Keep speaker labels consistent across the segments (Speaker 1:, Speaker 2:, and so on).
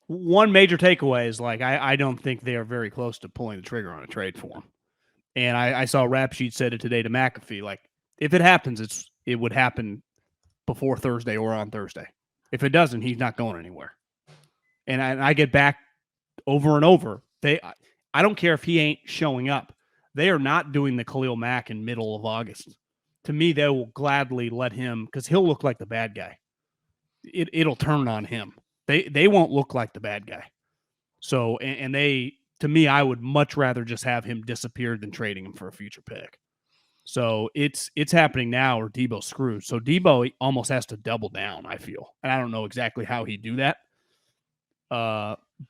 Speaker 1: one major takeaway is like I don't think they are very close to pulling the trigger on a trade for him. And I saw Rap Sheet said it today to McAfee. Like, if it happens, it would happen before Thursday or on Thursday. If it doesn't, he's not going anywhere. And I get back over and over. I don't care if he ain't showing up. They are not doing the Khalil Mack in middle of August. To me, they will gladly let him, because he'll look like the bad guy. It'll turn on him. They won't look like the bad guy. So, and they, to me, I would much rather just have him disappear than trading him for a future pick. So it's happening now, or Deebo's screwed. So Deebo almost has to double down, I feel. And I don't know exactly how he'd do that.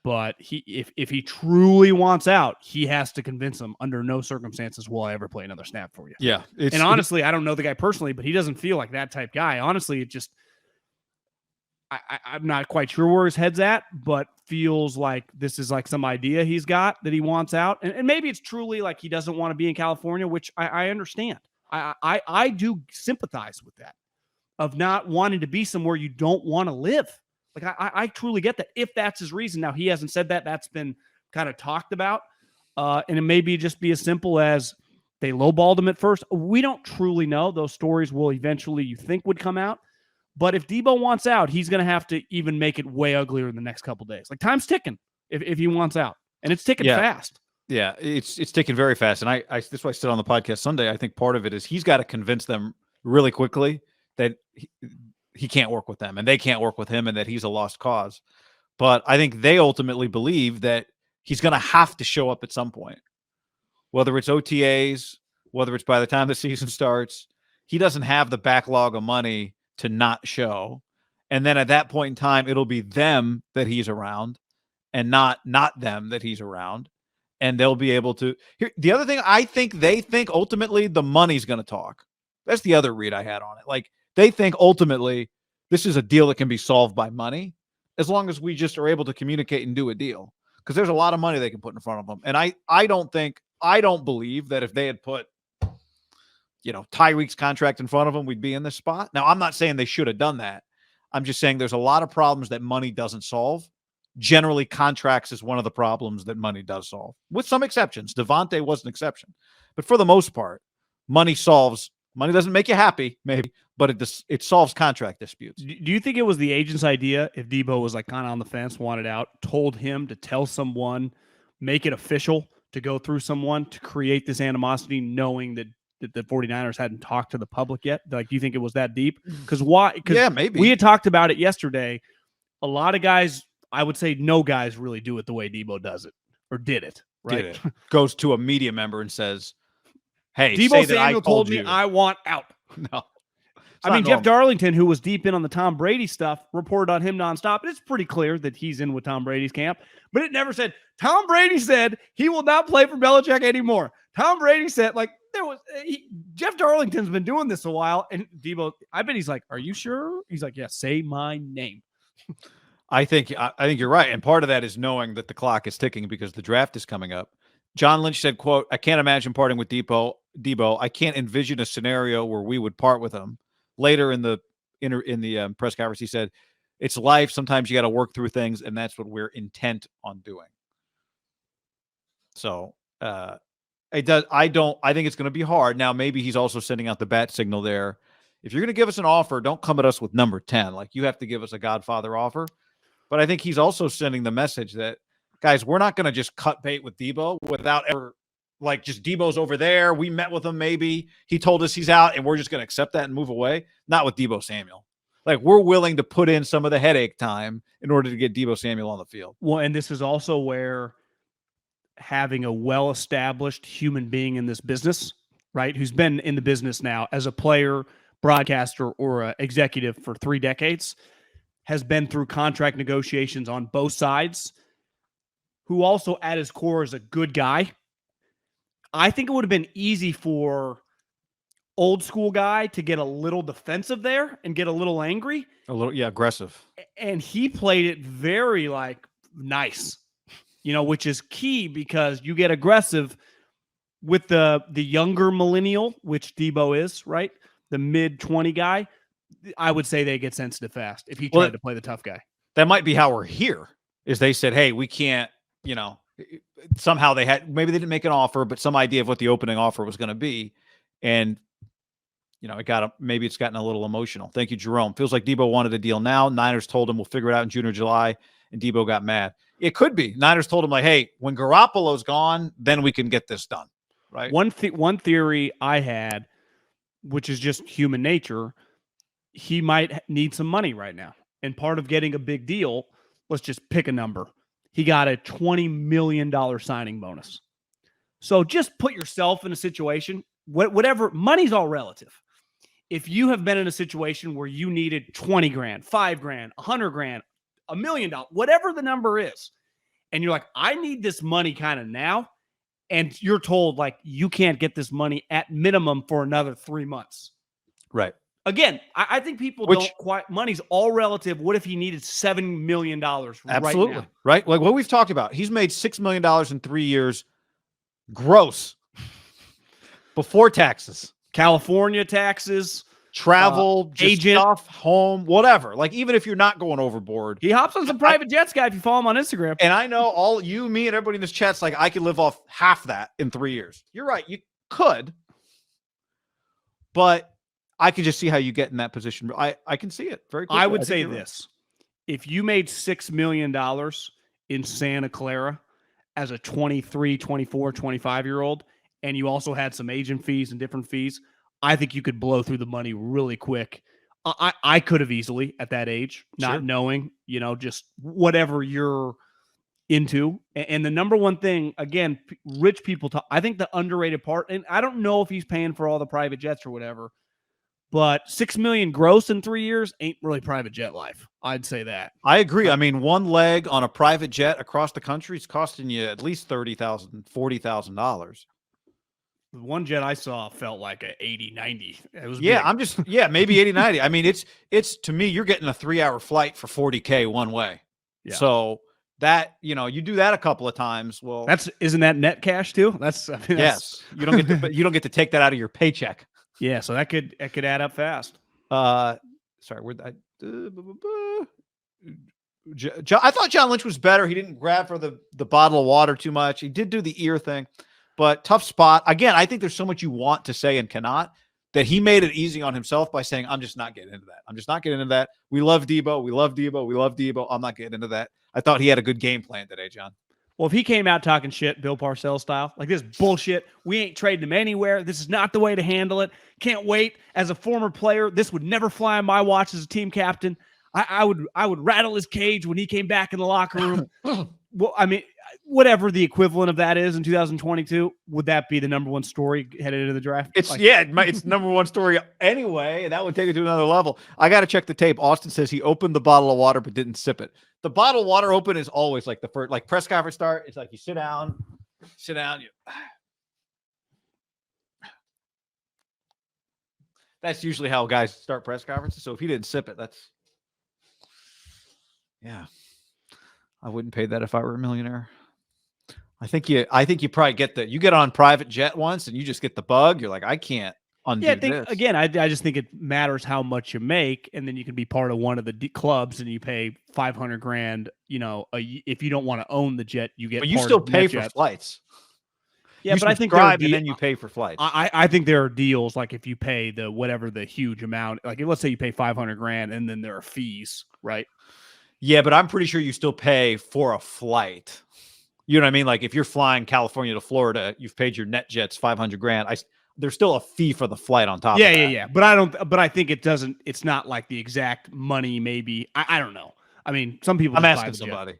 Speaker 1: But if he truly wants out, he has to convince him under no circumstances will I ever play another snap for you.
Speaker 2: Yeah.
Speaker 1: And honestly, I don't know the guy personally, but he doesn't feel like that type guy. Honestly, it just, I'm not quite sure where his head's at, but feels like this is like some idea he's got that he wants out. And maybe it's truly like he doesn't want to be in California, which I understand. I do sympathize with that, of not wanting to be somewhere you don't want to live. Like, I truly get that, if that's his reason. Now, he hasn't said that. That's been kind of talked about. And it may just be as simple as they lowballed him at first. We don't truly know. Those stories will eventually, you think, would come out. But if Deebo wants out, he's going to have to even make it way uglier in the next couple days. Like, time's ticking if he wants out. And it's ticking fast.
Speaker 2: Yeah, it's ticking very fast. And I that's why I said on the podcast Sunday, I think part of it is he's got to convince them really quickly that he can't work with them and they can't work with him and that he's a lost cause. But I think they ultimately believe that he's going to have to show up at some point, whether it's OTAs, whether it's by the time the season starts. He doesn't have the backlog of money to not show. And then at that point in time, it'll be them that he's around and not them that he's around. And they'll be able to. Here, the other thing, I think they think ultimately the money's going to talk. That's the other read I had on it. Like, they think ultimately this is a deal that can be solved by money as long as we just are able to communicate and do a deal. Because there's a lot of money they can put in front of them. And I don't believe that if they had put, Tyreek's contract in front of them, we'd be in this spot. Now, I'm not saying they should have done that. I'm just saying there's a lot of problems that money doesn't solve. Generally, contracts is one of the problems that money does solve, with some exceptions. Devontae was an exception. But for the most part, money doesn't make you happy, maybe, but it solves contract disputes.
Speaker 1: Do you think it was the agent's idea, if Deebo was like kind of on the fence, wanted out, told him to tell someone, make it official, to go through someone to create this animosity, knowing that the 49ers hadn't talked to the public yet? Like, do you think it was that deep? Because why?
Speaker 2: Yeah, maybe.
Speaker 1: We had talked about it yesterday. A lot of guys, I would say no guys really do it the way Deebo does it, or did it, right?
Speaker 2: Did it. Goes to a media member and says, hey,
Speaker 1: Deebo Samuel told me I want out.
Speaker 2: No.
Speaker 1: I mean, Jeff Darlington, who was deep in on the Tom Brady stuff, reported on him nonstop. And it's pretty clear that he's in with Tom Brady's camp. But it never said, Tom Brady said he will not play for Belichick anymore. Tom Brady said, like, Jeff Darlington's been doing this a while. And Deebo, I bet he's like, are you sure? He's like, yeah, say my name.
Speaker 2: I think you're right. And part of that is knowing that the clock is ticking because the draft is coming up. John Lynch said, quote, I can't imagine parting with Deebo. I can't envision a scenario where we would part with him. Later in the press conference, he said, it's life. Sometimes you got to work through things, and that's what we're intent on doing. So it does. I think it's going to be hard. Now, maybe he's also sending out the bat signal there. If you're going to give us an offer, don't come at us with number 10. Like, you have to give us a Godfather offer. But I think he's also sending the message that, guys, we're not going to just cut bait with Deebo without ever, like, just Deebo's over there. We met with him maybe. He told us he's out, and we're just going to accept that and move away. Not with Deebo Samuel. Like, we're willing to put in some of the headache time in order to get Deebo Samuel on the field.
Speaker 1: Well, and this is also where having a well-established human being in this business, right, who's been in the business now as a player, broadcaster, or an executive for 3 decades, has been through contract negotiations on both sides, who also at his core is a good guy. I think it would have been easy for old school guy to get a little defensive there and get a little angry.
Speaker 2: A little, yeah, aggressive.
Speaker 1: And he played it very, like, nice, which is key because you get aggressive with the younger millennial, which Deebo is, right? The mid-20 guy. I would say they get sensitive fast if he tried to play the tough guy.
Speaker 2: That might be how we're here. is they said, hey, we can't, somehow maybe they didn't make an offer, but some idea of what the opening offer was going to be. And, maybe it's gotten a little emotional. Thank you, Jerome. Feels like Deebo wanted a deal now. Niners told him we'll figure it out in June or July, and Deebo got mad. It could be. Niners told him, like, hey, when Garoppolo's gone, then we can get this done, right?
Speaker 1: One theory I had, which is just human nature, he might need some money right now. And part of getting a big deal, let's just pick a number. He got a $20 million signing bonus. So just put yourself in a situation, whatever, money's all relative. If you have been in a situation where you needed 20 grand, 5 grand, 100 grand, $1 million, whatever the number is, and you're like, I need this money kind of now, and you're told, like, you can't get this money at minimum for another 3 months.
Speaker 2: Right.
Speaker 1: Again, I think people don't quite, money's all relative. What if he needed $7 million
Speaker 2: absolutely,
Speaker 1: right now?
Speaker 2: Right? Like what we've talked about. He's made $6 million in 3 years gross before taxes.
Speaker 1: California taxes,
Speaker 2: travel,
Speaker 1: agent,
Speaker 2: stuff, home, whatever. Like, even if you're not going overboard.
Speaker 1: He hops on some private jets, guy, if you follow him on Instagram.
Speaker 2: And I know all you, me, and everybody in this chat's like, I could live off half that in 3 years. You're right. You could. But I can just see how you get in that position. I can see it very quickly.
Speaker 1: I would say this. Right. If you made $6 million in Santa Clara as a 23, 24, 25-year-old, and you also had some agent fees and different fees, I think you could blow through the money really quick. I could have easily at that age, not knowing, just whatever you're into. And the number one thing, again, rich people talk, I think the underrated part, and I don't know if he's paying for all the private jets or whatever, but $6 million gross in 3 years ain't really private jet life. I'd say that.
Speaker 2: I agree. I mean, one leg on a private jet across the country is costing you at least $30,000, $40,000.
Speaker 1: The one jet I saw felt like a 80, 90. It was
Speaker 2: big. Maybe 80, 90. I mean, it's to me, you're getting a 3-hour flight for $40K one way. Yeah. So that, you do that a couple of times. Well,
Speaker 1: isn't that net cash too?
Speaker 2: Yes. You don't get to take that out of your paycheck.
Speaker 1: Yeah. So that could add up fast.
Speaker 2: Sorry. I thought John Lynch was better. He didn't grab for the bottle of water too much. He did do the ear thing. But tough spot. Again, I think there's so much you want to say and cannot that he made it easy on himself by saying, I'm just not getting into that. I'm just not getting into that. We love Deebo. We love Deebo. We love Deebo. I'm not getting into that. I thought he had a good game plan today, John.
Speaker 1: Well, if he came out talking shit, Bill Parcells style, like this bullshit, we ain't trading him anywhere. This is not the way to handle it. Can't wait. As a former player, this would never fly on my watch as a team captain. I would rattle his cage when he came back in the locker room. Well, I mean, whatever the equivalent of that is in 2022, would that be the number one story headed into the draft?
Speaker 2: It's number one story anyway, and that would take it to another level. I got to check the tape. Austin says he opened the bottle of water but didn't sip it. The bottle of water open is always like the first, like press conference start. It's like you sit down. That's usually how guys start press conferences. So if he didn't sip it, I wouldn't pay that if I were a millionaire. I think you probably you get on private jet once and you just get the bug. You're like, I can't undo this.
Speaker 1: Again, I just think it matters how much you make, and then you can be part of one of the clubs and you pay $500,000. If you don't want to own the jet, you get.
Speaker 2: But you still pay for flights.
Speaker 1: Yeah, but I think
Speaker 2: and then you pay for flights.
Speaker 1: I think there are deals like if you pay the huge amount, like let's say you pay $500,000 and then there are fees, right?
Speaker 2: Yeah, but I'm pretty sure you still pay for a flight. You know what I mean? Like if you're flying California to Florida, you've paid your net jets $500,000. There's still a fee for the flight on top of that.
Speaker 1: Yeah. But I think it's not like the exact money, maybe. I don't know. I mean, some people.
Speaker 2: I'm asking somebody.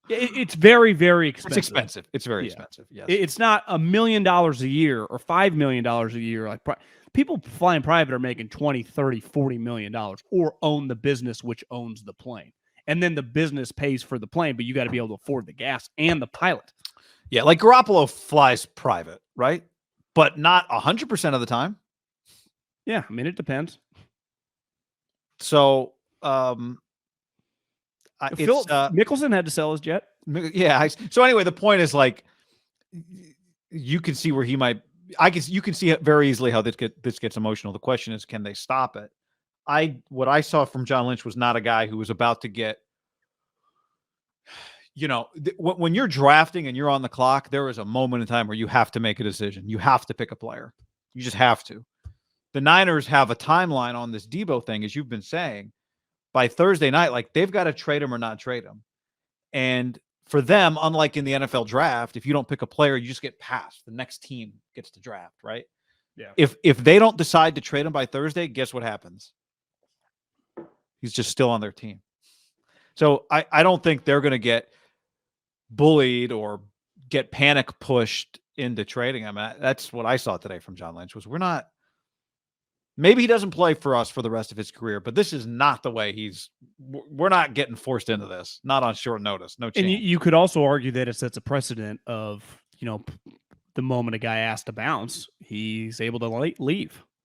Speaker 1: It's very, very expensive.
Speaker 2: It's expensive. It's very expensive. Yes.
Speaker 1: It's not $1 million a year or $5 million a year. Like people flying private are making $20, $30, $40 million or own the business, which owns the plane. And then the business pays for the plane, but you got to be able to afford the gas and the pilot.
Speaker 2: Yeah, like Garoppolo flies private, right? But not 100% of the time.
Speaker 1: Yeah, I mean, it depends.
Speaker 2: So,
Speaker 1: Mickelson had to sell his jet.
Speaker 2: Yeah. So anyway, the point is like, you can see where he might. You can see very easily how this gets emotional. The question is, can they stop it? What I saw from John Lynch was not a guy who was about to get you know, when you're drafting and you're on the clock, there is a moment in time where you have to make a decision. You have to pick a player. You just have to. The Niners have a timeline on this Deebo thing, as you've been saying. By Thursday night, like they've got to trade him or not trade him. And for them, unlike in the NFL draft, if you don't pick a player, you just get passed. The next team gets to draft, right?
Speaker 1: Yeah.
Speaker 2: If they don't decide to trade him by Thursday, guess what happens? He's just still on their team. So I don't think they're going to get bullied or get panic pushed into trading him. That's what I saw today from John Lynch was maybe he doesn't play for us for the rest of his career, but this is not the way we're not getting forced into this, not on short notice. No chance.
Speaker 1: And you could also argue that it sets a precedent of, the moment a guy asks to bounce, he's able to leave.